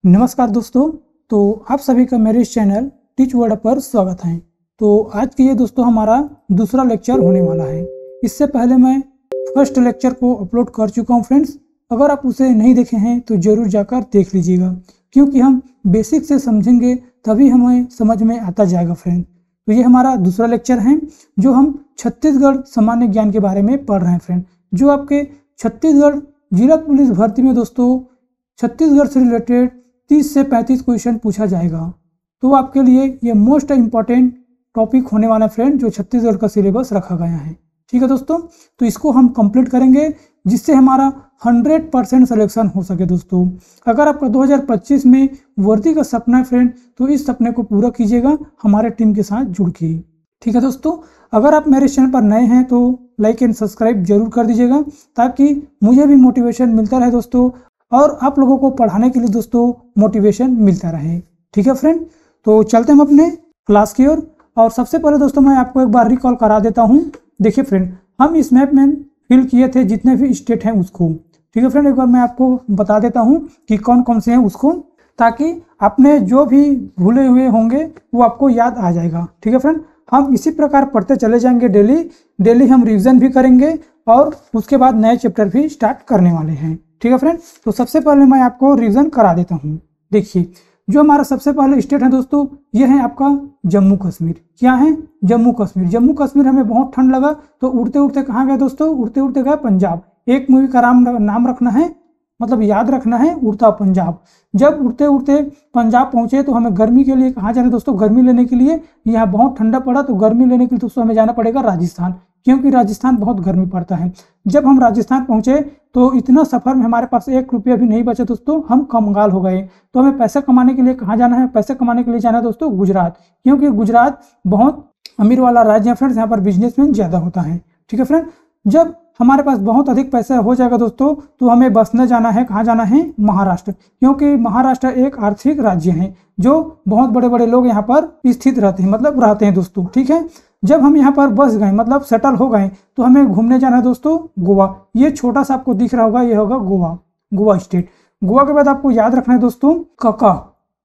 नमस्कार दोस्तों। तो आप सभी का मेरे इस चैनल टीच वर्ड पर स्वागत है। तो आज के ये दोस्तों हमारा दूसरा लेक्चर होने वाला है। इससे पहले मैं फर्स्ट लेक्चर को अपलोड कर चुका हूँ फ्रेंड्स। अगर आप उसे नहीं देखे हैं तो ज़रूर जाकर देख लीजिएगा, क्योंकि हम बेसिक से समझेंगे तभी हमें समझ में आता जाएगा फ्रेंड। तो ये हमारा दूसरा लेक्चर है जो हम छत्तीसगढ़ सामान्य ज्ञान के बारे में पढ़ रहे हैं फ्रेंड। जो आपके छत्तीसगढ़ जिला पुलिस भर्ती में दोस्तों छत्तीसगढ़ से रिलेटेड 30 से 35 क्वेश्चन पूछा जाएगा। तो आपके लिए ये मोस्ट इम्पॉर्टेंट टॉपिक होने वाला फ्रेंड, जो छत्तीसगढ़ का सिलेबस रखा गया है। ठीक है दोस्तों, तो इसको हम कंप्लीट करेंगे जिससे हमारा 100% सिलेक्शन हो सके दोस्तों। अगर आपका 2025 में वर्दी का सपना है फ्रेंड, तो इस सपने को पूरा कीजिएगा हमारे टीम के साथ जुड़ के। ठीक है दोस्तों, अगर आप मेरे चैनल पर नए हैं तो लाइक एंड सब्सक्राइब जरूर कर दीजिएगा, ताकि मुझे भी मोटिवेशन मिलता रहे दोस्तों, और आप लोगों को पढ़ाने के लिए दोस्तों मोटिवेशन मिलता रहे। ठीक है फ्रेंड, तो चलते हैं हम अपने क्लास की ओर। और सबसे पहले दोस्तों मैं आपको एक बार रिकॉल करा देता हूँ। देखिए फ्रेंड, हम इस मैप में फिल किए थे जितने भी स्टेट हैं उसको। ठीक है फ्रेंड, एक बार मैं आपको बता देता हूँ कि कौन कौन से हैं उसको, ताकि आपने जो भी भूले हुए होंगे वो आपको याद आ जाएगा। ठीक है फ्रेंड, हम इसी प्रकार पढ़ते चले जाएंगे। डेली हम रिविजन भी करेंगे और उसके बाद नए चैप्टर भी स्टार्ट करने वाले हैं। ठीक है फ्रेंड, तो सबसे पहले मैं आपको रिवीजन करा देता हूँ। देखिए, जो हमारा सबसे पहले स्टेट है दोस्तों, ये है आपका जम्मू कश्मीर। क्या है? जम्मू कश्मीर। जम्मू कश्मीर हमें बहुत ठंड लगा तो उड़ते उड़ते कहाँ गए दोस्तों? उड़ते उड़ते गए पंजाब। एक मूवी का नाम रखना है, मतलब याद रखना है, उड़ता पंजाब। जब उड़ते उड़ते पंजाब पहुंचे तो हमें गर्मी के लिए कहाँ जाना दोस्तों? गर्मी लेने के लिए। यहाँ बहुत ठंडा पड़ा तो गर्मी लेने के लिए दोस्तों हमें जाना पड़ेगा राजस्थान, क्योंकि राजस्थान बहुत गर्मी पड़ता है। जब हम राजस्थान पहुंचे तो इतना सफर में हमारे पास 1 रुपया भी नहीं बचा दोस्तों, हम कंगाल हो गए। तो हमें पैसा कमाने के लिए कहाँ जाना है? पैसे कमाने के लिए जाना है दोस्तों गुजरात, क्योंकि गुजरात बहुत अमीर वाला राज्य है फ्रेंड्स। यहाँ पर बिजनेसमैन ज्यादा होता है। ठीक है फ्रेंड, जब हमारे पास बहुत अधिक पैसा हो जाएगा दोस्तों तो हमें बसने जाना है। कहाँ जाना है? महाराष्ट्र, क्योंकि महाराष्ट्र एक आर्थिक राज्य है जो बहुत बड़े बड़े लोग यहाँ पर स्थित रहते हैं, मतलब रहते हैं दोस्तों। ठीक है, जब हम यहाँ पर बस गए, मतलब सेटल हो गए, तो हमें घूमने जाना है दोस्तों गोवा। ये छोटा सा आपको दिख रहा होगा, ये होगा गोवा, गोवा स्टेट। गोवा के बाद आपको याद रखना है दोस्तों कका।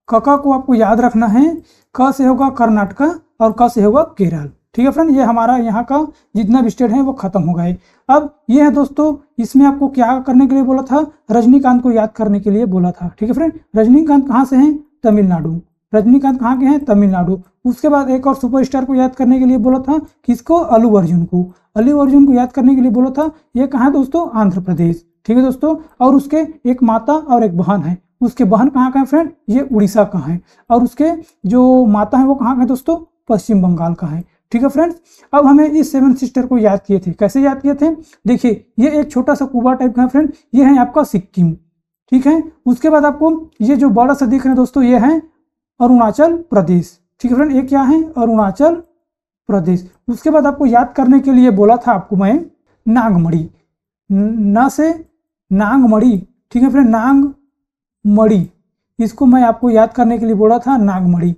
कका को आपको याद रखना है। क से होगा कर्नाटका और क से होगा केरल। ठीक है फ्रेंड, ये हमारा यहाँ का जितना भी स्टेट है वो खत्म हो गए। अब ये है दोस्तों, इसमें आपको क्या करने के लिए बोला था? रजनीकांत को याद करने के लिए बोला था। ठीक है फ्रेंड, रजनीकांत कहाँ से हैं? तमिलनाडु। रजनीकांत कहाँ के हैं? तमिलनाडु। उसके बाद एक और सुपरस्टार को याद करने के लिए बोला था, किसको? अल्लू अर्जुन को। अल्लू अर्जुन को याद करने के लिए बोला था। ये कहाँ है दोस्तों? आंध्र प्रदेश। ठीक है दोस्तों, और उसके एक माता और एक बहन है। उसके बहन कहाँ का है फ्रेंड? ये उड़ीसा का है, और उसके जो माता है वो कहाँ का है दोस्तों? पश्चिम बंगाल का है। ठीक है फ्रेंड्स, अब हमें इस 7 सिस्टर को याद किए थे। कैसे याद किए थे? देखिए, ये एक छोटा सा कुबा टाइप का है फ्रेंड, ये है आपका सिक्किम। ठीक है, उसके बाद आपको ये जो बड़ा सा दिख रहे हैं दोस्तों, ये है अरुणाचल प्रदेश। ठीक है फ्रेंड, ये क्या है? अरुणाचल प्रदेश। उसके बाद आपको याद करने के लिए बोला था आपको मैं नागमणि, न से नागमणि। ठीक है फ्रेंड, नागमणि, इसको मैं आपको याद करने के लिए बोला था नागमणि।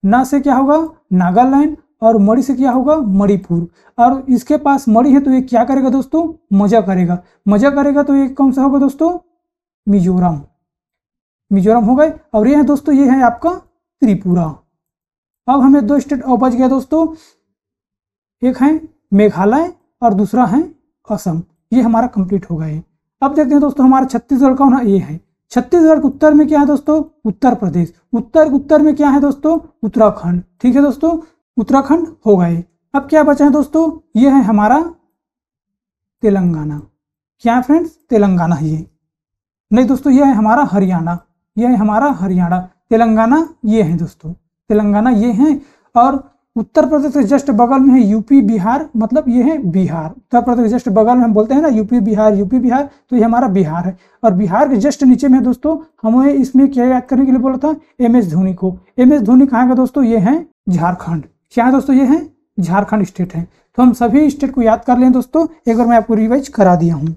न से क्या होगा? नागालैंड, और मणि से क्या होगा? मणिपुर। और इसके पास मणि है तो ये क्या करेगा दोस्तों? मजा करेगा। मजा करेगा तो ये कौन सा होगा दोस्तों? मिजोरम। मिजोरम हो गए। और ये है दोस्तों, ये है आपका त्रिपुरा। अब हमें 2 स्टेट और बच गया दोस्तों, एक है मेघालय और दूसरा है असम। ये हमारा कंप्लीट हो गए। अब देखते हैं दोस्तों हमारा छत्तीसगढ़ कौन है? ये है छत्तीसगढ़। उत्तर में क्या है दोस्तों? उत्तर प्रदेश। उत्तर में क्या है दोस्तों? उत्तराखंड। ठीक है दोस्तों, उत्तराखंड हो गए। अब क्या बचा है दोस्तों? ये है हमारा तेलंगाना। क्या है फ्रेंड्स? तेलंगाना है ये। नहीं दोस्तों, ये है हमारा हरियाणा। ये है हमारा हरियाणा। तेलंगाना ये है दोस्तों, तेलंगाना ये है। और उत्तर प्रदेश के जस्ट बगल में है यूपी बिहार, मतलब ये है बिहार। उत्तर प्रदेश के जस्ट बगल में हम बोलते हैं ना यूपी बिहार, तो ये हमारा बिहार है। और बिहार के जस्ट नीचे में दोस्तों हमें इसमें क्या याद करने के लिए बोला था? MS धोनी को। MS धोनी कहाँ का दोस्तों? ये है झारखंड। क्या है दोस्तों? ये है झारखंड स्टेट है। तो हम सभी स्टेट को याद कर लें दोस्तों, एक बार मैं आपको रिवाइज करा दिया हूँ।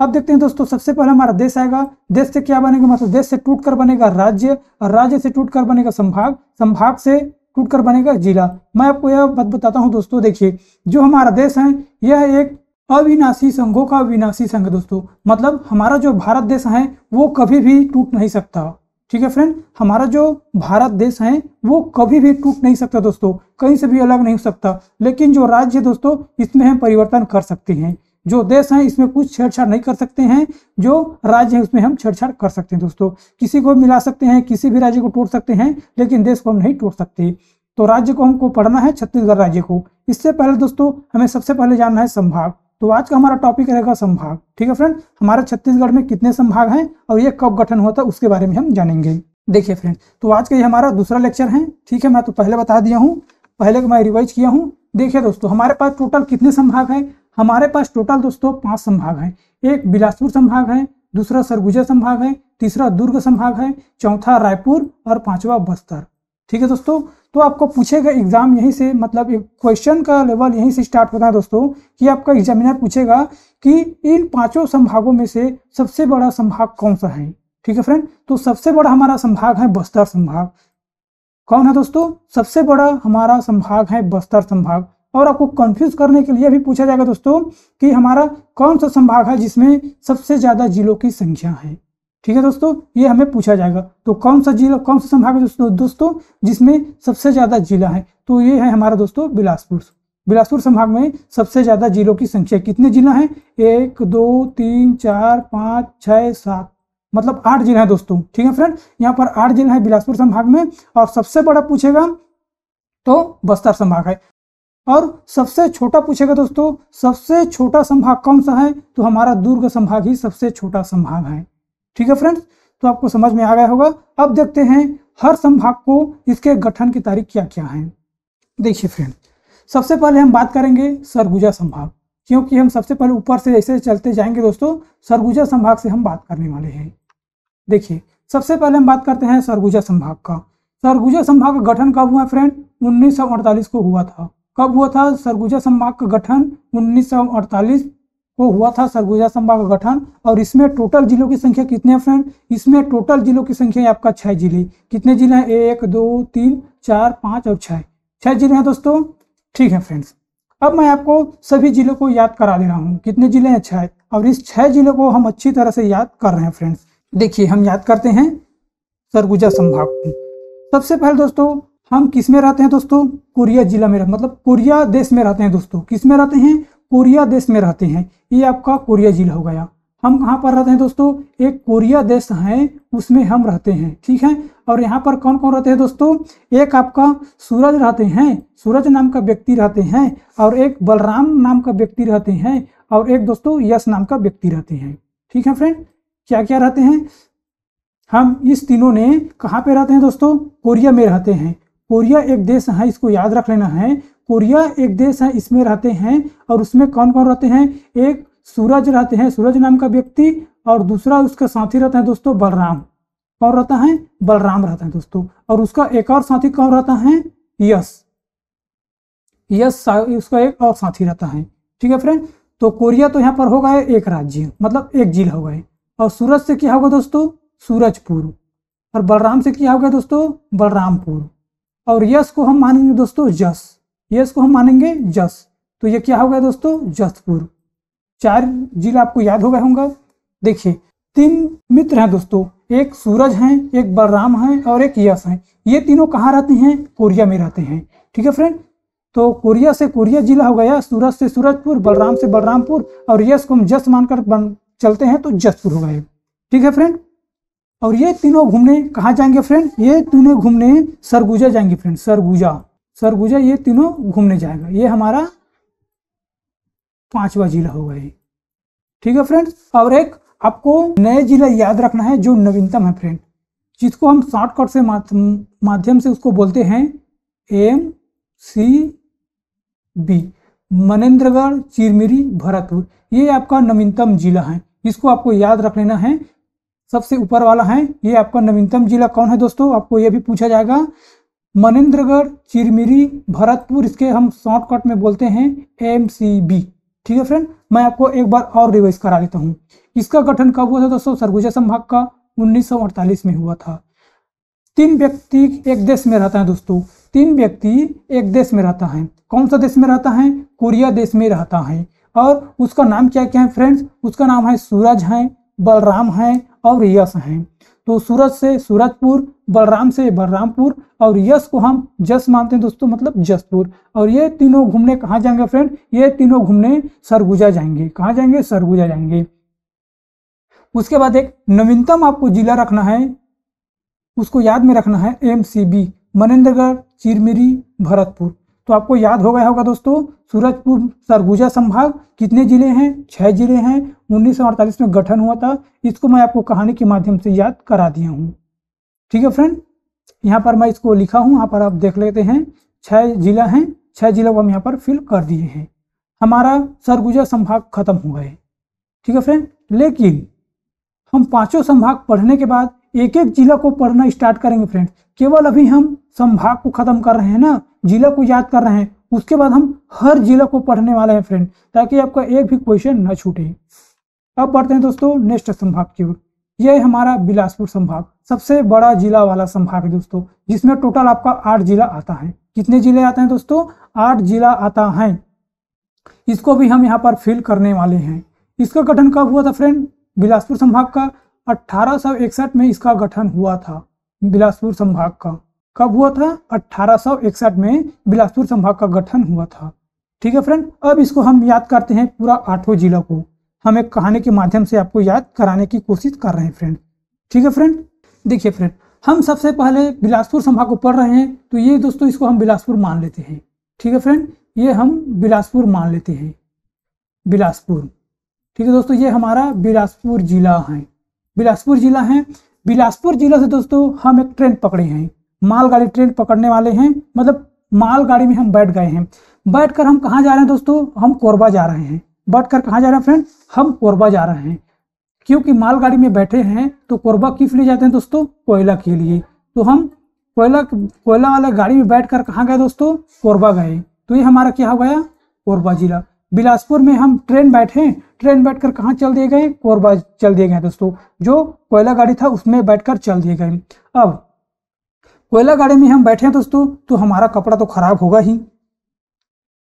अब देखते हैं दोस्तों, सबसे पहले हमारा देश आएगा। देश से क्या बनेगा? मतलब देश से टूटकर बनेगा राज्य, और राज्य से टूटकर बनेगा संभाग, संभाग से टूटकर बनेगा जिला। मैं आपको यह बात बताता हूँ दोस्तों, देखिए जो हमारा देश है यह एक अविनाशी संघों का विनाशी संघ दोस्तों, मतलब हमारा जो भारत देश है वो कभी भी टूट नहीं सकता। ठीक है फ्रेंड, हमारा जो भारत देश है वो कभी भी टूट नहीं सकता दोस्तों, कहीं से भी अलग नहीं हो सकता। लेकिन जो राज्य है दोस्तों, इसमें हम परिवर्तन कर सकते हैं। जो देश है इसमें कुछ छेड़छाड़ नहीं कर सकते हैं, जो राज्य है उसमें हम छेड़छाड़ कर सकते हैं दोस्तों। किसी को मिला सकते हैं, किसी भी राज्य को तोड़ सकते हैं, लेकिन देश को हम नहीं तोड़ सकते। तो राज्य को हमको पढ़ना है, छत्तीसगढ़ राज्य को। इससे पहले दोस्तों हमें सबसे पहले जानना है संभाग। तो आज का हमारा टॉपिक रहेगा संभाग। ठीक है फ्रेंड, हमारे छत्तीसगढ़ में कितने संभाग हैं और ये कब गठन हुआ था उसके बारे में हम जानेंगे। देखिए फ्रेंड, तो आज का ये हमारा दूसरा लेक्चर है। ठीक है, मैं तो पहले बता दिया हूँ, पहले मैं रिवाइज किया हूँ। देखिए दोस्तों, हमारे पास टोटल कितने संभाग है? हमारे पास टोटल दोस्तों 5 संभाग हैं। एक बिलासपुर संभाग है, दूसरा सरगुजा संभाग है, तीसरा दुर्ग संभाग है, चौथा रायपुर और 5वां बस्तर। ठीक है दोस्तों, तो आपको पूछेगा एग्जाम यहीं से, मतलब क्वेश्चन का लेवल यहीं से स्टार्ट होता है दोस्तों, कि आपका एग्जामिनर पूछेगा कि इन 5 संभागों में से सबसे बड़ा संभाग कौन सा है। ठीक है फ्रेंड, तो सबसे बड़ा हमारा संभाग है बस्तर संभाग। कौन है दोस्तों? सबसे बड़ा हमारा संभाग है बस्तर संभाग। और आपको कंफ्यूज करने के लिए भी पूछा जाएगा दोस्तों कि हमारा कौन सा संभाग है जिसमें सबसे ज्यादा जिलों की संख्या है। ठीक है दोस्तों, ये हमें पूछा जाएगा। तो कौन सा जिला, कौन सा संभाग है दोस्तों जिसमें सबसे ज्यादा जिला है? तो ये है हमारा दोस्तों बिलासपुर। बिलासपुर संभाग में सबसे ज्यादा जिलों की संख्या। कितने जिला हैं? 1 2 3 4 5 6 7, मतलब 8 जिले हैं दोस्तों। ठीक है फ्रेंड, यहाँ पर 8 जिले हैं बिलासपुर संभाग में। और सबसे बड़ा पूछेगा तो बस्तर संभाग है। और सबसे छोटा पूछेगा दोस्तों, सबसे छोटा संभाग कौन सा है? तो हमारा दुर्ग संभाग ही सबसे छोटा संभाग है। ठीक है फ्रेंड्स, तो आपको समझ में आ गया होगा। अब देखते हैं हर संभाग को इसके गठन की तारीख क्या क्या है। देखिए फ्रेंड, सबसे पहले हम बात करेंगे सरगुजा संभाग, क्योंकि हम सबसे पहले ऊपर से ऐसे चलते जाएंगे दोस्तों, सरगुजा संभाग से हम बात करने वाले हैं। देखिए, सबसे पहले हम बात करते हैं सरगुजा संभाग का। सरगुजा संभाग का गठन कब हुआ फ्रेंड? 1948 को हुआ था। कब हुआ था सरगुजा संभाग का गठन? 1948 को हुआ था सरगुजा संभाग का गठन। और इसमें टोटल जिलों की संख्या कितने हैं फ्रेंड? इसमें टोटल जिलों की संख्या है आपका 6 जिले। कितने जिले हैं? 1 2 3 4 5 और 6 जिले हैं दोस्तों। ठीक है फ्रेंड्स, अब मैं आपको सभी जिलों को याद करा दे रहा हूँ। कितने जिले हैं? 6। और इस 6 जिलों को हम अच्छी तरह से याद कर रहे हैं फ्रेंड्स। देखिए, हम याद करते हैं सरगुजा संभाग को। सबसे पहले दोस्तों हम किस में रहते हैं दोस्तों? कोरिया जिला में, मतलब कोरिया देश में रहते हैं दोस्तों। किस में रहते हैं? कोरिया देश में रहते हैं। ये आपका कोरिया जिला हो गया। हम कहाँ पर रहते हैं दोस्तों? एक कोरिया देश है, उसमें हम रहते हैं। ठीक है, और यहाँ पर कौन कौन रहते हैं दोस्तों? एक आपका सूरज रहते हैं, सूरज नाम का व्यक्ति रहते हैं। और एक बलराम नाम का व्यक्ति रहते हैं। और एक दोस्तों यश नाम का व्यक्ति रहते हैं। ठीक है फ्रेंड, क्या क्या रहते हैं? हम इस तीनों ने कहाँ पे रहते हैं दोस्तों? कोरिया में रहते हैं। कोरिया एक देश है, इसको याद रख लेना है। कोरिया एक देश है, इसमें रहते हैं। और उसमें कौन कौन रहते हैं? एक सूरज रहते हैं, सूरज नाम का व्यक्ति। और दूसरा उसका साथी रहता है दोस्तों बलराम। कौन रहता है? बलराम रहता है दोस्तों। और उसका एक और साथी कौन रहता है? यश। उसका एक और साथी रहता है। ठीक है फ्रेंड, तो कोरिया तो यहाँ पर होगा एक राज्य, मतलब एक जिला होगा। और सूरज से क्या होगा दोस्तों? सूरजपुर। और बलराम से क्या होगा दोस्तों? बलरामपुर। और यश को हम मानेंगे दोस्तों जस। यश को हम मानेंगे जस। तो ये क्या हो गया दोस्तों? जसपुर। 4 जिला आपको याद हो गए होंगे। देखिए, 3 मित्र हैं दोस्तों, एक सूरज हैं, एक बलराम हैं और एक यश हैं। ये तीनों कहाँ रहते हैं? कोरिया में रहते हैं। ठीक है फ्रेंड, तो कोरिया से कोरिया जिला हो गया, सूरज से सूरजपुर, बलराम से बलरामपुर और यश को हम जस मानकर चलते हैं तो जसपुर हो गए। ठीक है फ्रेंड, और ये तीनों घूमने कहाँ जाएंगे फ्रेंड? ये तीनों घूमने सरगुजा जाएंगे फ्रेंड। सरगुजा ये तीनों घूमने जाएगा। ये हमारा 5वां जिला होगा ये। ठीक है फ्रेंड्स, और एक आपको नए जिला याद रखना है जो नवीनतम है फ्रेंड, जिसको हम शॉर्टकट से माध्यम से उसको बोलते हैं MCB, मनेंद्रगढ़, चिरमिरी, भरतपुर। ये आपका नवीनतम जिला है, इसको आपको याद रख लेना है। सबसे ऊपर वाला है ये आपका नवीनतम जिला कौन है दोस्तों? आपको ये भी पूछा जाएगा। मनेंद्रगढ़, चिरमिरी, भरतपुर, इसके हम शॉर्टकट में बोलते हैं MCB। ठीक है फ्रेंड, मैं आपको एक बार और रिवाइज करा देता हूँ। इसका गठन कब हुआ था दोस्तों? सरगुजा संभाग का 1948 में हुआ था। 3 व्यक्ति एक देश में रहता है दोस्तों। 3 व्यक्ति एक देश में रहता है। कौन सा देश में रहता है? कोरिया देश में रहता है। और उसका नाम क्या क्या है फ्रेंड्स? उसका नाम है सूरज है, बलराम है और यश है। तो सूरज से सूरजपुर, बलराम से बलरामपुर और यश को हम जस मानते हैं दोस्तों, मतलब जसपुर। और ये तीनों घूमने कहाँ जाएंगे फ्रेंड? ये तीनों घूमने सरगुजा जाएंगे। कहाँ जाएंगे? सरगुजा जाएंगे। उसके बाद एक नवीनतम आपको जिला रखना है, उसको याद में रखना है, MCB, मनेंद्रगढ़, चिरमिरी, भरतपुर। तो आपको याद हो गया होगा दोस्तों, सूरजपुर सरगुजा संभाग कितने जिले हैं? 6 जिले हैं। 1948 में गठन हुआ था। इसको मैं आपको कहानी के माध्यम से याद करा दिया हूँ। ठीक है फ्रेंड, यहाँ पर मैं इसको लिखा हूँ, यहाँ पर आप देख लेते हैं। 6 जिला हैं, 6 जिलों को हम यहाँ पर फिल कर दिए हैं। हमारा सरगुजा संभाग खत्म हो गए। ठीक है फ्रेंड, लेकिन हम 5 संभाग पढ़ने के बाद एक एक जिला को पढ़ना स्टार्ट करेंगे फ्रेंड। केवल अभी हम संभाग को खत्म कर रहे हैं ना, जिला को याद कर रहे हैं, उसके बाद हम हर जिला को पढ़ने वाले हैं फ्रेंड, ताकि आपका एक भी क्वेश्चन न छूटे। अब बढ़ते हैं दोस्तों नेक्स्ट संभाग की ओर। यह हमारा बिलासपुर संभाग, सबसे बड़ा जिला वाला संभाग है दोस्तों, जिसमें टोटल आपका 8 जिला आता है। कितने जिले आते हैं दोस्तों? 8 जिला आता है। इसको भी हम यहाँ पर फिल करने वाले हैं। इसका गठन कब हुआ था फ्रेंड? बिलासपुर संभाग का 1861 में इसका गठन हुआ था। बिलासपुर संभाग का कब हुआ था? 1861 में बिलासपुर संभाग का गठन हुआ था। ठीक है फ्रेंड, अब इसको हम याद करते हैं पूरा 8 जिला को। हम एक कहानी के माध्यम से आपको याद कराने की कोशिश कर रहे हैं फ्रेंड। ठीक है फ्रेंड, देखिए फ्रेंड, हम सबसे पहले बिलासपुर संभाग को पढ़ रहे हैं, तो ये दोस्तों इसको हम बिलासपुर मान लेते हैं। ठीक है फ्रेंड, ये हम बिलासपुर मान लेते हैं, बिलासपुर। ठीक है दोस्तों, ये हमारा बिलासपुर जिला है। बिलासपुर जिला है। बिलासपुर जिला से दोस्तों हम एक ट्रेन पकड़े हैं, मालगाड़ी ट्रेन पकड़ने वाले हैं, मतलब मालगाड़ी में हम बैठ गए हैं। बैठकर हम कहाँ जा रहे हैं दोस्तों? हम कोरबा जा रहे हैं। बैठकर कहाँ जा रहे हैं फ्रेंड? हम कोरबा जा रहे हैं। क्योंकि मालगाड़ी में बैठे हैं तो कोरबा किस लिए जाते हैं दोस्तों? कोयला के लिए। तो हम कोयला वाला गाड़ी में बैठकर कहाँ गए दोस्तों? कोरबा गए। तो ये हमारा क्या हो गया? कोरबा जिला। बिलासपुर में हम ट्रेन बैठे, ट्रेन बैठकर कहाँ चल दिए गए? कोरबा चल दिए गए दोस्तों। जो कोयला गाड़ी था उसमें बैठकर चल दिए गए। अब कोयला गाड़ी में हम बैठे हैं दोस्तों, तो हमारा कपड़ा तो खराब होगा ही।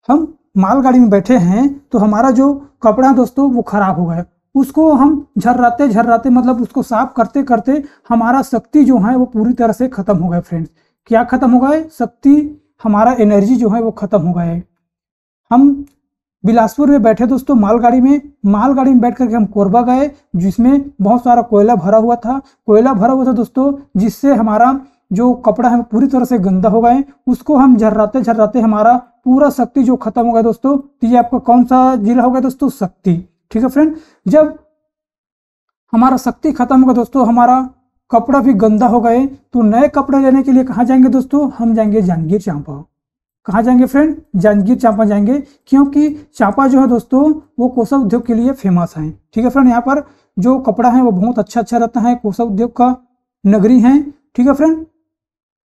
हम मालगाड़ी में बैठे हैं तो हमारा जो कपड़ा दोस्तों वो खराब हो गया। उसको हम झर्राते झर्राते, मतलब उसको साफ करते करते हमारा शक्ति जो है वो पूरी तरह से खत्म हो गए फ्रेंड्स। क्या खत्म हो गए? शक्ति, हमारा एनर्जी जो है वो खत्म हो गए। हम बिलासपुर में बैठे दोस्तों मालगाड़ी में बैठ करके हम कोरबा गए, जिसमें बहुत सारा कोयला भरा हुआ था। दोस्तों, जिससे हमारा जो कपड़ा है वो पूरी तरह से गंदा हो गए। उसको हम झर्राते झर्राते हमारा पूरा शक्ति जो खत्म हो गया दोस्तों। तो ये आपका कौन सा जिला हो गया दोस्तों? शक्ति। ठीक है फ्रेंड, जब हमारा शक्ति खत्म हो गया दोस्तों, हमारा कपड़ा भी गंदा हो गए, तो नए कपड़े लेने के लिए कहाँ जाएंगे दोस्तों? हम जाएंगे जांजगीर चांपा। कहाँ जाएंगे फ्रेंड? जांजगीर चांपा जाएंगे, क्योंकि चांपा जो है दोस्तों वो कोसा उद्योग के लिए फेमस है। ठीक है फ्रेंड, यहाँ पर जो कपड़ा है वो बहुत अच्छा रहता है, कोसा उद्योग का नगरी है। ठीक है फ्रेंड,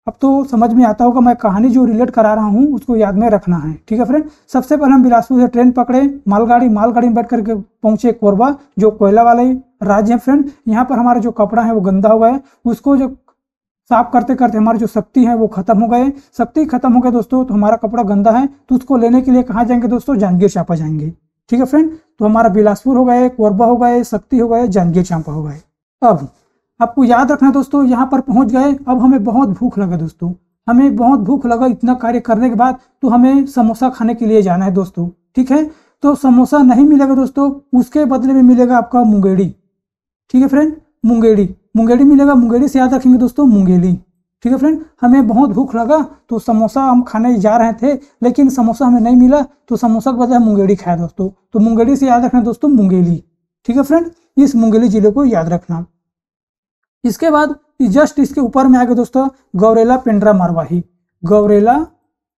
अब तो समझ में आता होगा, मैं कहानी जो रिलेट करा रहा हूँ उसको याद में रखना है। ठीक है फ्रेंड, सबसे पहले हम बिलासपुर से ट्रेन पकड़े, मालगाड़ी में बैठ करके पहुंचे कोरबा, जो कोयला वाले राज्य है फ्रेंड। यहाँ पर हमारा जो कपड़ा है वो गंदा हो गया, उसको जो साफ करते करते हमारी जो शक्ति है वो खत्म हो गए। शक्ति खत्म हो गया दोस्तों, तो हमारा कपड़ा गंदा है, तो उसको लेने के लिए कहाँ जाएंगे दोस्तों? जांजगीर चांपा जाएंगे। ठीक है फ्रेंड, तो हमारा बिलासपुर हो गए, कोरबा हो गए, शक्ति हो गए, जांजगीर चांपा हो गए। अब आपको याद रखना दोस्तों, यहाँ पर पहुंच गए। अब हमें बहुत भूख लगा दोस्तों, हमें बहुत भूख लगा। इतना कार्य करने के बाद तो हमें समोसा खाने के लिए जाना है दोस्तों। ठीक है, तो समोसा नहीं मिलेगा दोस्तों, उसके बदले में मिलेगा आपका मुंगेड़ी। ठीक है फ्रेंड, मुंगेड़ी मिलेगा। मुंगेड़ी से याद रखेंगे दोस्तों, मुंगेली। ठीक है फ्रेंड, हमें बहुत भूख लगा तो समोसा हम खाने जा रहे थे, लेकिन समोसा हमें नहीं मिला, तो समोसा के बदले हम मुंगेड़ी खाए दोस्तों। तो मुंगेड़ी से याद रखना दोस्तों, मुंगेली। ठीक है फ्रेंड, इस मुंगेली जिले को याद रखना। इसके बाद जस्ट इसके ऊपर में आ गए दोस्तों गौरेला, पेंड्रा, मरवाही। गौरेला,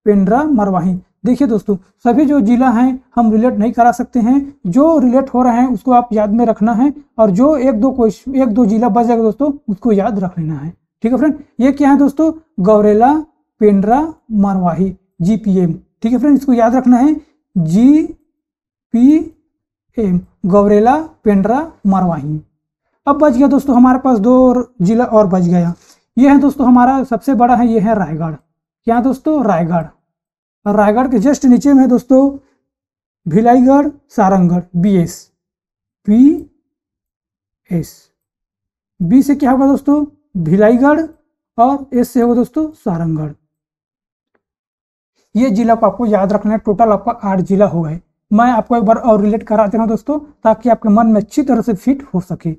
पेंड्रा, मरवाही। देखिए दोस्तों, सभी जो जिला हैं हम रिलेट नहीं करा सकते हैं, जो रिलेट हो रहे हैं उसको आप याद में रखना है, और जो एक दो जिला बच जाएगा दोस्तों उसको याद रख लेना है। ठीक है फ्रेंड, ये क्या है दोस्तों? गौरेला, पेंड्रा, मरवाही, GPM। ठीक है फ्रेंड, इसको याद रखना है, GPM, गौरेला, पेंड्रा, मरवाही। अब बच गया दोस्तों हमारे पास 2 जिला और बच गया। ये है दोस्तों हमारा सबसे बड़ा है, ये है रायगढ़। क्या दोस्तों? रायगढ़। और रायगढ़ के जस्ट नीचे में है दोस्तों भिलाईगढ़, सारंगगढ़, BS। बी से क्या होगा दोस्तों, भिलाईगढ़, और एस से होगा दोस्तों सारंगढ़। ये जिला को आपको याद रखना है। टोटल आपका 8 जिला हो गए। मैं आपको एक बार और रिलेट करा दे रहा हूँ दोस्तों, ताकि आपके मन में अच्छी तरह से फिट हो सके।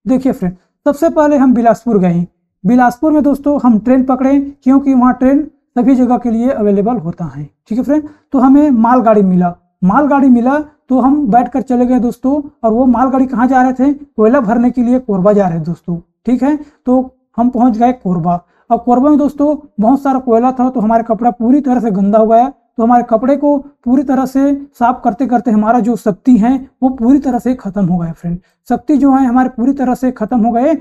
देखिए फ्रेंड, सबसे पहले हम बिलासपुर गए। बिलासपुर में दोस्तों हम ट्रेन पकड़े, क्योंकि वहाँ ट्रेन सभी जगह के लिए अवेलेबल होता है। ठीक है फ्रेंड, तो हमें मालगाड़ी मिला तो हम बैठकर चले गए दोस्तों। और वो मालगाड़ी कहाँ जा रहे थे, कोयला भरने के लिए कोरबा जा रहे थे दोस्तों। ठीक है, तो हम पहुंच गए कोरबा। और कोरबा में दोस्तों बहुत सारा कोयला था, तो हमारा कपड़ा पूरी तरह से गंदा हो गया। तो हमारे कपड़े को पूरी तरह से साफ करते करते हमारा जो शक्ति है वो पूरी तरह से खत्म हो गया फ्रेंड। शक्ति जो है हमारे पूरी तरह से खत्म हो गए।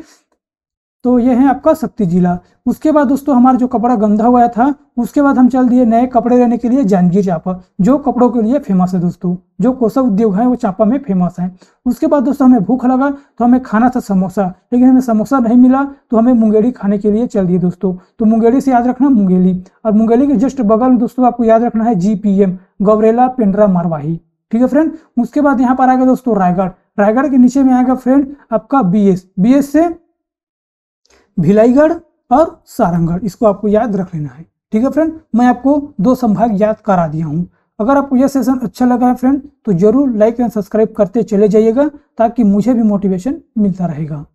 तो ये है आपका शक्ति जिला। उसके बाद दोस्तों हमारा जो कपड़ा गंदा हो गया था, उसके बाद हम चल दिए नए कपड़े लेने के लिए जांजगीर चांपा, जो कपड़ों के लिए फेमस है दोस्तों। जो कोसा उद्योग है वो चांपा में फेमस है। उसके बाद दोस्तों हमें भूख लगा, तो हमें खाना था समोसा, लेकिन हमें समोसा नहीं मिला, तो हमें मुंगेली खाने के लिए चल दिए दोस्तों। तो मुंगेली से याद रखना मुंगेली, और मुंगेली के जस्ट बगल में दोस्तों आपको याद रखना है GPM, गवरेला पेंड्रा मारवाही। ठीक है फ्रेंड, उसके बाद यहाँ पर आ गया दोस्तों रायगढ़। रायगढ़ के नीचे में आएगा फ्रेंड आपका BS से भिलाईगढ़ और सारंगढ़। इसको आपको याद रख लेना है। ठीक है फ्रेंड, मैं आपको 2 संभाग याद करा दिया हूँ। अगर आपको यह सेशन अच्छा लगा है फ्रेंड, तो जरूर लाइक एंड सब्सक्राइब करते चले जाइएगा, ताकि मुझे भी मोटिवेशन मिलता रहेगा।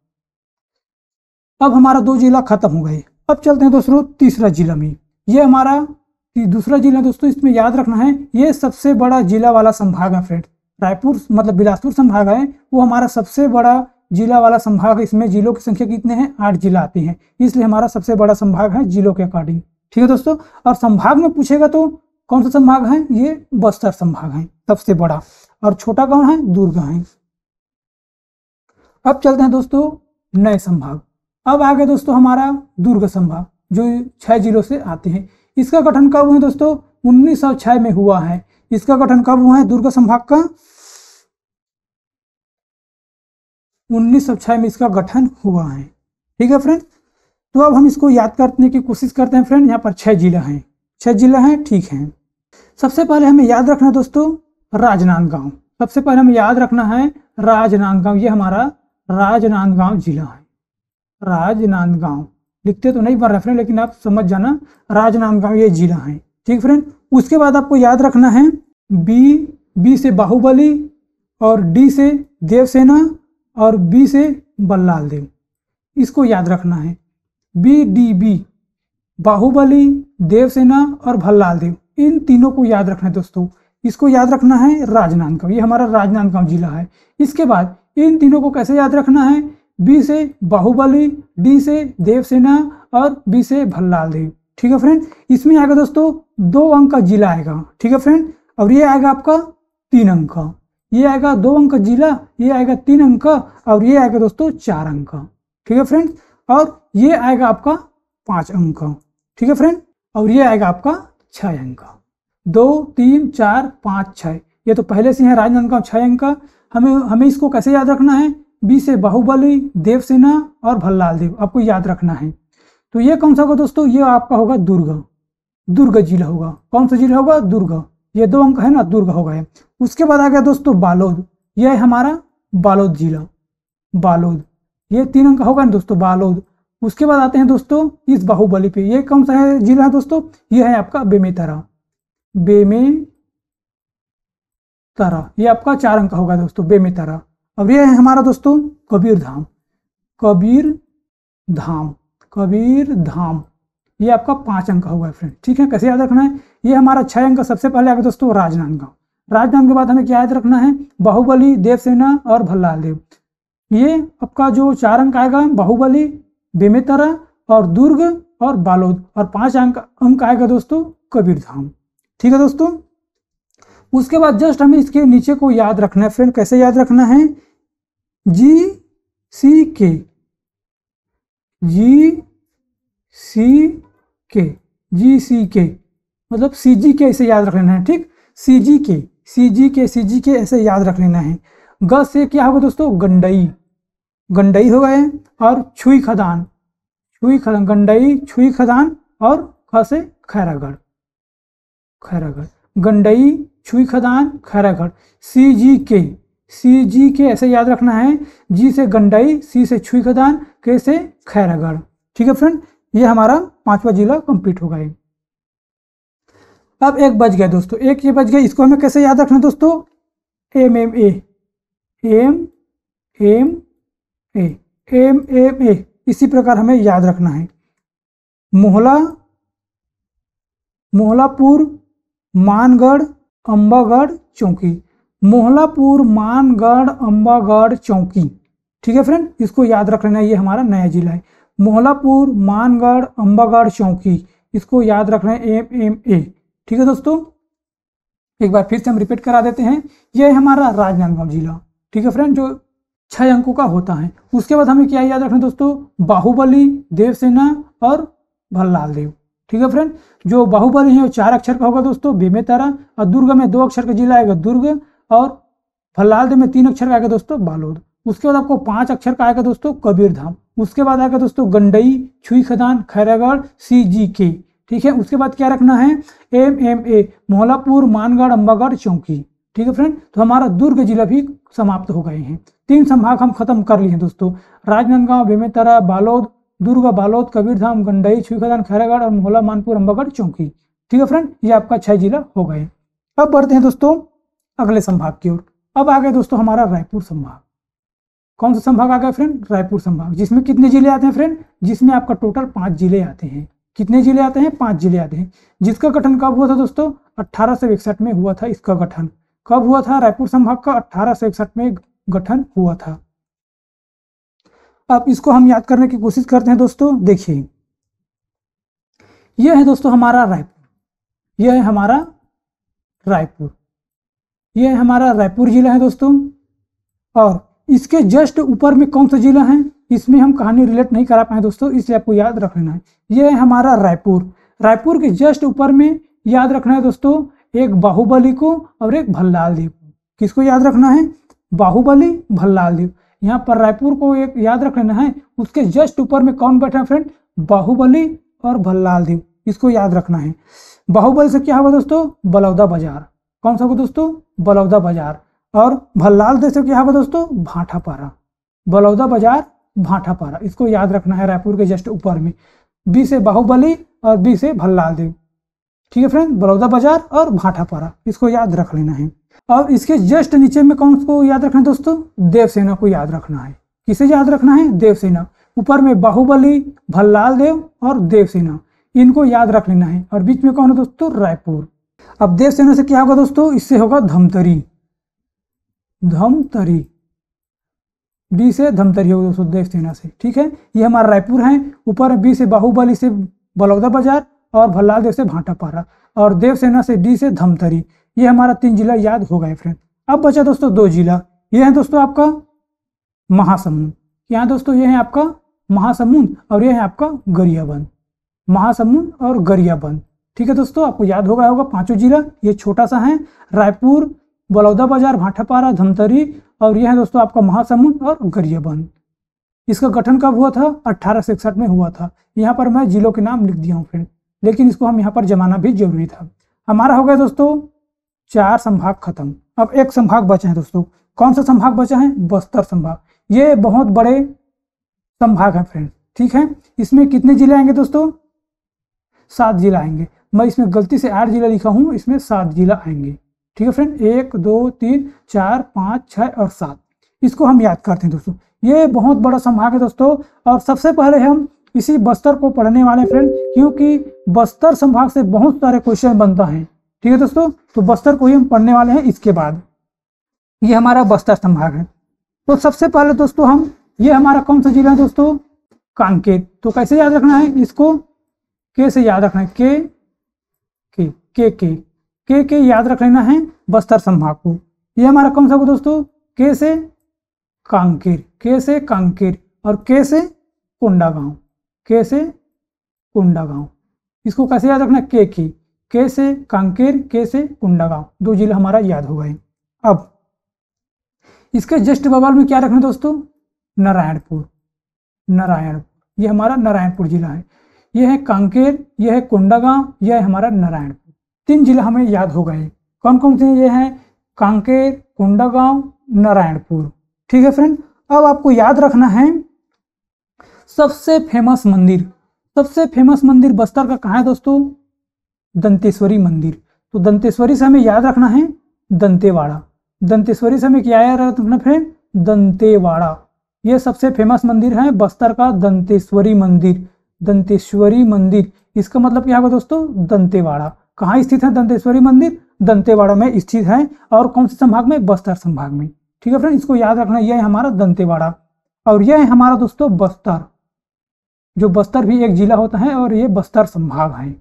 अब हमारा 2 जिला खत्म हो गए। अब चलते हैं दोस्तों तीसरा जिला में। ये हमारा दूसरा जिला दोस्तों, इसमें याद रखना है ये सबसे बड़ा जिला वाला संभाग है फ्रेंड। रायपुर मतलब बिलासपुर संभाग है, वो हमारा सबसे बड़ा जिला वाला संभाग है। इसमें जिलों की संख्या कितने हैं, 8 जिला आते हैं, इसलिए हमारा सबसे बड़ा संभाग है जिलों के अकॉर्डिंग। ठीक है दोस्तों, और संभाग में पूछेगा तो कौन सा संभाग है, ये बस्तर संभाग है सबसे बड़ा, और छोटा कौन है, दुर्ग है। अब चलते हैं दोस्तों नए संभाग। अब आ गया दोस्तों हमारा दुर्ग संभाग, जो 6 जिलों से आते हैं। इसका गठन कब हुआ है दोस्तों, 1906 में हुआ है। इसका गठन कब हुआ है दुर्ग संभाग का, 1906 में इसका गठन हुआ है। ठीक है फ्रेंड, तो अब हम इसको याद करने की कोशिश करते हैं फ्रेंड। यहाँ पर 6 जिला हैं, 6 जिला हैं। ठीक है, सबसे पहले हमें याद रखना है दोस्तों राजनांदगांव। सबसे पहले हमें याद रखना है राजनांदगांव। ये हमारा राजनांदगांव जिला है। राजनांदगांव लिखते तो नहीं बन रहा फ्रेंड, लेकिन आप समझ जाना, राजनांदगांव ये जिला है। ठीक फ्रेंड, उसके बाद आपको याद रखना है बी से बाहुबली, और डी से देवसेना, और बी से बल्लाल देव। इसको याद रखना है, BDB, बाहुबली, देवसेना और भल्लाल देव, इन तीनों को याद रखना है दोस्तों। इसको याद रखना है राजनांदगांव, ये हमारा राजनांदगांव जिला है। इसके बाद इन तीनों को कैसे याद रखना है, बी से बाहुबली, डी से देवसेना और बी से भल्लाल देव। ठीक है फ्रेंड, इसमें आएगा दोस्तों 2 अंक का जिला आएगा। ठीक है फ्रेंड, और ये आएगा आपका 3 अंक का। ये आएगा 2 अंक का जिला, ये आएगा 3 अंक का, और ये आएगा दोस्तों 4 अंक का। ठीक है फ्रेंड, और ये आएगा आपका 5 अंक का। ठीक है फ्रेंड, और ये आएगा आपका 6 अंक का। 2, 3, 4, 5, 6, ये तो पहले से है राजनांदगांव 6 अंक का। हमें इसको कैसे याद रखना है, बी से बाहुबली, देवसेना और भल्लाल देव आपको याद रखना है। तो ये कौन सा होगा दोस्तों, ये आपका होगा दुर्ग जिला होगा। कौन सा जिला होगा, दुर्ग। ये 2 अंक है ना, दुर्ग हो गए। उसके बाद आ गया दोस्तों बालोद, यह है हमारा बालोद जिला। बालोद ये 3 अंक होगा ना दोस्तों, बालोद। उसके बाद आते हैं दोस्तों इस बाहुबली पे, ये कौन सा है जिला है दोस्तों, ये है आपका बेमेतरा। ये आपका 4 अंक होगा दोस्तों, बेमेतरा। अब ये है हमारा दोस्तों कबीरधाम, ये आपका 5 अंक होगा फ्रेंड। ठीक है, कैसे याद रखना है, ये हमारा 6 अंक। सबसे पहले आगे दोस्तों राजनांदगांव के बाद हमें क्या याद रखना है, बाहुबली, देवसेना और भल्लाल देव। ये आपका जो 4 अंक आएगा बाहुबली, बेमेतरा और दुर्ग और बालोद, और 5 अंक आएगा दोस्तों कबीरधाम। ठीक है दोस्तों, उसके बाद जस्ट हमें इसके नीचे को याद रखना है फ्रेंड। कैसे याद रखना है, GCK मतलब CGK ऐसे याद रख लेना है। ठीक, CGK ऐसे याद रख लेना है। ग से क्या होगा दोस्तों, गंडई हो गए, और छुई खदान, गंडई, छुई खदान, और ख से खैरागढ़, गंडई, छुई खदान, खैरागढ़। CGK सी जी के ऐसे याद रखना है, जी से गंडई, सी से छुई खदान, के से खैरागढ़। ठीक है फ्रेंड, ये हमारा 5वां जिला कंप्लीट हो गया। अब एक बच गया दोस्तों, एक ये बच गया, इसको हमें कैसे याद रखना है दोस्तों, M M A, M M A, M M A, इसी प्रकार हमें याद रखना है। मोहला, मोहलापुर, मानगढ़, अंबागढ़, चौकी, मोहलापुर, मानगढ़, अंबागढ़, चौकी। ठीक है फ्रेंड, इसको याद रख लेना, ये हमारा नया जिला है। मोहलापुर, मानगढ़, अंबागढ़, चौकी, इसको याद रखना है एम एम ए। ठीक है दोस्तों, एक बार फिर से हम रिपीट करा देते हैं, यह है हमारा राजनांदगांव जिला। ठीक है फ्रेंड, जो 6 अंकों का होता है। उसके बाद हमें क्या याद रखना है दोस्तों, बाहुबली, देवसेना और भल्लाल देव। ठीक है फ्रेंड, जो बाहुबली है वो 4 अक्षर का होगा दोस्तों, बेमेतरा, और दुर्ग में 2 अक्षर का जिला आएगा दुर्ग, और भल्लाल देव में 3 अक्षर का आएगा दोस्तों बालोद। उसके बाद आपको 5 अक्षर का आएगा दोस्तों कबीरधाम। उसके बाद आएगा दोस्तों गंडई, छुई खदान, खैरागढ़, सी जी के। ठीक है, उसके बाद क्या रखना है, M M A, Mohlapur, Mangarh, Ambagarh, चौकी। ठीक है फ्रेंड, तो हमारा दुर्ग जिला भी समाप्त हो गए हैं। 3 संभाग हम खत्म कर लिए हैं दोस्तों, राजनांदगांव, बेमेतरा, बालोद, दुर्ग, बालोद, कबीरधाम, गंडई, छुई खदान, खैरागढ़ और मोहला, मानपुर, अंबागढ़, चौकी। ठीक है फ्रेंड, ये आपका 6 जिला हो गए। अब बढ़ते हैं दोस्तों अगले संभाग की ओर। अब आ गए दोस्तों हमारा रायपुर संभाग। कौन सा संभाग आ गया फ्रेंड, रायपुर संभाग, जिसमें कितने जिले आते हैं फ्रेंड, जिसमें आपका टोटल 5 जिले आते हैं। कितने जिले आते हैं, 5 जिले आते हैं। जिसका गठन कब हुआ था दोस्तों, 1861 में हुआ था। इसका गठन कब हुआ था, रायपुर संभाग का 1861 में गठन हुआ था। अब इसको हम याद करने की कोशिश करते हैं दोस्तों। देखिए, यह है दोस्तों हमारा रायपुर, यह है हमारा रायपुर, यह है हमारा रायपुर जिला है दोस्तों। और इसके जस्ट ऊपर में कौन सा जिला है, इसमें हम कहानी रिलेट नहीं करा पाए दोस्तों, इसलिए आपको याद रख लेना है। यह है हमारा रायपुर। रायपुर के जस्ट ऊपर में याद रखना है दोस्तों, एक बाहुबली को और एक भल्लाल देव को। किसको याद रखना है, बाहुबली, भल्लाल देव। यहाँ पर रायपुर को एक याद रख लेना है, उसके जस्ट ऊपर में कौन बैठा है फ्रेंड, बाहुबली और भल्लाल देव, इसको याद रखना है। बाहुबली से क्या होगा दोस्तों, बलौदा बाजार। कौन सा होगा दोस्तों, बलौदा बाजार। और भल्लाल देव से क्या होगा दोस्तों, भाटापारा। बलौदा बाजार, भाटापारा, इसको याद रखना है रायपुर के जस्ट ऊपर में। बी से बाहुबली और बी से भल्लाल देव। ठीक है फ्रेंड, बलौदा बाजार और भाटापारा, इसको याद रख लेना है। और इसके जस्ट नीचे में कौन को याद रखना है दोस्तों, देवसेना को याद रखना है। किसे याद रखना है, देवसेना। ऊपर में बाहुबली, भल्लाल देव और देवसेना, इनको याद रख लेना है। और बीच में कौन है दोस्तों, रायपुर। अब देवसेना से क्या होगा दोस्तों, इससे होगा धमतरी, धमतरी, डी से धमतरी होगा दोस्तों देवसेना से। ठीक है, ये हमारा रायपुर है। ऊपर बी से बाहुबली से बलौदा बाजार और भल्लाल देव से भाटापारा, और देवसेना से डी से धमतरी। ये हमारा 3 जिला याद हो गए फ्रेंड। अब बचा दोस्तों 2 जिला, ये है दोस्तों आपका महासमुंद। यहाँ दोस्तों ये है आपका महासमुंद और ये है आपका गरियाबंद, महासमुंद और गरियाबंद। ठीक है दोस्तों, आपको याद होगा 5 जिला। ये छोटा सा है, रायपुर, बलौदा बाजार, भाटापारा, धमतरी, और यह है दोस्तों आपका महासमुंद और गरियाबंद। इसका गठन कब हुआ था, 1861 में हुआ था। यहाँ पर मैं जिलों के नाम लिख दिया हूँ फ्रेंड, लेकिन इसको हम यहाँ पर जमाना भी जरूरी था। हमारा हो गया दोस्तों 4 संभाग खत्म। अब एक संभाग बचा है दोस्तों। कौन सा संभाग बचा है, बस्तर संभाग। ये बहुत बड़े संभाग है फ्रेंड। ठीक है, इसमें कितने जिले आएंगे दोस्तों, 7 जिला आएंगे। मैं इसमें गलती से 8 जिला लिखा हूँ, इसमें 7 जिला आएंगे। ठीक है फ्रेंड, 1 2 3 4 5 6 और 7, इसको हम याद करते हैं दोस्तों। ये बहुत बड़ा संभाग है दोस्तों, और सबसे पहले हम इसी बस्तर को पढ़ने वाले हैं फ्रेंड, क्योंकि बस्तर संभाग से बहुत सारे क्वेश्चन बनता है। ठीक है दोस्तों, तो बस्तर को ही हम पढ़ने वाले हैं इसके बाद। ये हमारा बस्तर संभाग है। तो सबसे पहले दोस्तों हम, ये हमारा कौन सा जिला है दोस्तों, कांकेर। तो कैसे याद रखना है इसको, के से याद रखना है, के याद रख लेना है बस्तर संभाग को। ये हमारा कौन सा होगा दोस्तों, के से कांकेर, के से कांकेर और के से कोंडागांव, के से कोंडागांव। इसको कैसे याद रखना है, के से कांकेर, के से कोंडागांव, 2 जिला हमारा याद हो गए। अब इसके जस्ट बगल में क्या रखना है दोस्तों, नारायणपुर, नारायणपुर, ये हमारा नारायणपुर जिला है। ये है कांकेर, ये है कोंडागांव, यह है हमारा नारायणपुर। 3 जिला हमें याद हो गए। कौन कौन से ये हैं, कांकेर, कोंडागांव, नारायणपुर। ठीक है फ्रेंड, अब आपको याद रखना है सबसे फेमस मंदिर। सबसे फेमस मंदिर बस्तर का कहाँ है दोस्तों? दंतेश्वरी मंदिर। तो दंतेश्वरी से हमें याद रखना है दंतेवाड़ा। दंतेश्वरी से हमें क्या याद रखना फ्रेंड? दंतेवाड़ा। ये सबसे फेमस मंदिर है बस्तर का, दंतेश्वरी मंदिर। दंतेश्वरी मंदिर, इसका मतलब क्या होगा दोस्तों? दंतेवाड़ा। कहाँ स्थित है दंतेश्वरी मंदिर? दंतेवाड़ा में स्थित है। और कौन से संभाग में? बस्तर संभाग में। ठीक है फ्रेंड, इसको याद रखना, यह है हमारा दंतेवाड़ा और यह है हमारा दोस्तों बस्तर, जो बस्तर भी एक जिला होता है और ये बस्तर संभाग है।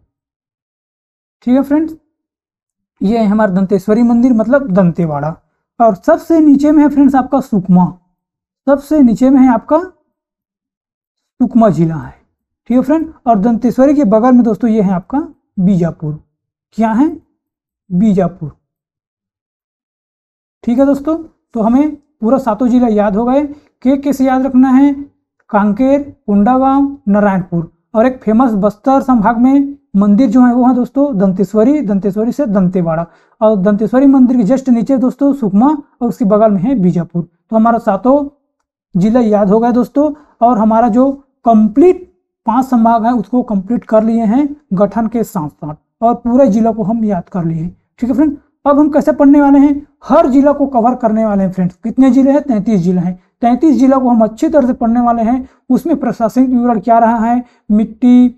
ठीक है फ्रेंड्स, ये है हमारा दंतेश्वरी मंदिर मतलब दंतेवाड़ा। और सबसे नीचे में है फ्रेंड्स आपका सुकमा। सबसे नीचे में है आपका सुकमा जिला है। ठीक है फ्रेंड, और दंतेश्वरी के बगल में दोस्तों ये है आपका बीजापुर। क्या है? बीजापुर। ठीक है दोस्तों, तो हमें पूरा 7 जिला याद हो गए। कैसे याद रखना है? कांकेर, कोंडागांव, नारायणपुर। और एक फेमस बस्तर संभाग में मंदिर जो है वो है दोस्तों दंतेश्वरी। दंतेश्वरी से दंतेवाड़ा, और दंतेश्वरी मंदिर के जस्ट नीचे दोस्तों सुकमा और उसके बगल में है बीजापुर। तो हमारा 7 जिला याद हो गया दोस्तों, और हमारा जो कंप्लीट 5 संभाग है उसको कंप्लीट कर लिए हैं गठन के साथ साथ, और पूरे जिला को हम याद कर लिए। ठीक है फ्रेंड, अब हम कैसे पढ़ने वाले हैं? हर जिला को कवर करने वाले हैं फ्रेंड्स। कितने जिले हैं? 33 जिले हैं। 33 जिला को हम अच्छी तरह से पढ़ने वाले हैं। उसमें प्रशासनिक विवरण क्या रहा है, मिट्टी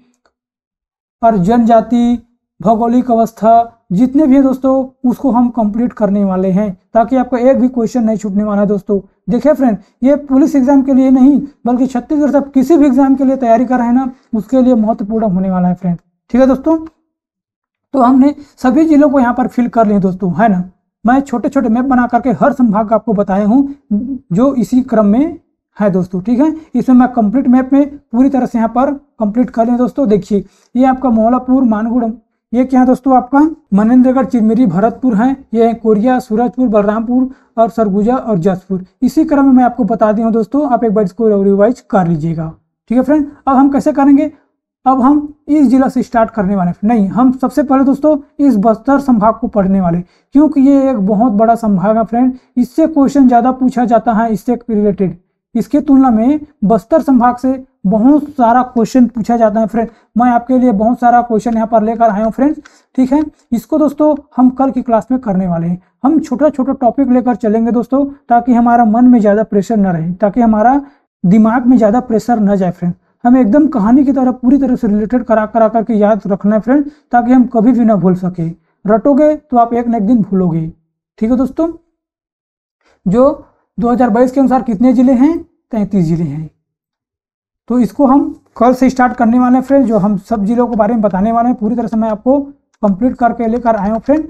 और जनजाति, भौगोलिक अवस्था, जितने भी है दोस्तों उसको हम कंप्लीट करने वाले हैं, ताकि आपको एक भी क्वेश्चन नहीं छूटने वाला है दोस्तों। देखिए फ्रेंड, ये पुलिस एग्जाम के लिए नहीं बल्कि छत्तीसगढ़ से किसी भी एग्जाम के लिए तैयारी कर रहे हैं ना, उसके लिए महत्वपूर्ण होने वाला है फ्रेंड। ठीक है दोस्तों, तो हमने सभी जिलों को यहाँ पर फिल कर लिए दोस्तों, है ना। मैं छोटे छोटे मैप बना करके हर संभाग का आपको बताया हूँ जो इसी क्रम में है दोस्तों। ठीक है, इसमें मैं कंप्लीट मैप में पूरी तरह से यहाँ पर कंप्लीट कर लें दोस्तों। देखिए ये आपका मोहलापुर, मानगुड़, ये क्या है दोस्तों आपका मनेन्द्रगढ़, चिरमिरी, भरतपुर है। ये है कोरिया, सूरजपुर, बलरामपुर और सरगुजा और जसपुर। इसी क्रम में मैं आपको बता दी हूँ दोस्तों, आप एक बार इसको रिवाइज कर लीजिएगा। ठीक है फ्रेंड, अब हम कैसे करेंगे? अब हम इस जिला से स्टार्ट करने वाले नहीं, हम सबसे पहले दोस्तों इस बस्तर संभाग को पढ़ने वाले, क्योंकि ये एक बहुत बड़ा संभाग है फ्रेंड। इससे क्वेश्चन ज्यादा पूछा जाता है इससे रिलेटेड। इसके तुलना में बस्तर संभाग से बहुत सारा क्वेश्चन पूछा जाता है फ्रेंड। मैं आपके लिए बहुत सारा क्वेश्चन यहाँ पर लेकर आया हूँ फ्रेंड्स। ठीक है, इसको दोस्तों हम कल की क्लास में करने वाले हैं। हम छोटा छोटा टॉपिक लेकर चलेंगे दोस्तों, ताकि हमारा मन में ज्यादा प्रेशर न रहे, ताकि हमारा दिमाग में ज्यादा प्रेशर न जाए फ्रेंड। हमें एकदम कहानी की तरह पूरी तरह से रिलेटेड करा करके याद रखना है फ्रेंड, ताकि हम कभी भी ना भूल सके। रटोगे तो आप एक न एक दिन भूलोगे। ठीक है दोस्तों, जो 2022 के अनुसार कितने जिले हैं? 33 जिले हैं। तो इसको हम कल से स्टार्ट करने वाले हैं फ्रेंड, जो हम सब जिलों के बारे में बताने वाले हैं। पूरी तरह से मैं आपको कंप्लीट करके लेकर आया हूँ फ्रेंड।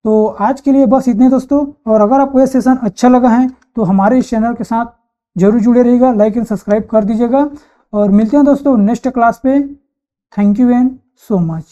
तो आज के लिए बस इतने दोस्तों, और अगर आपको ये सेशन अच्छा लगा है तो हमारे इस चैनल के साथ जरूर जुड़े रहिएगा, लाइक एंड सब्सक्राइब कर दीजिएगा। और मिलते हैं दोस्तों नेक्स्ट क्लास पे। Thank you and so much.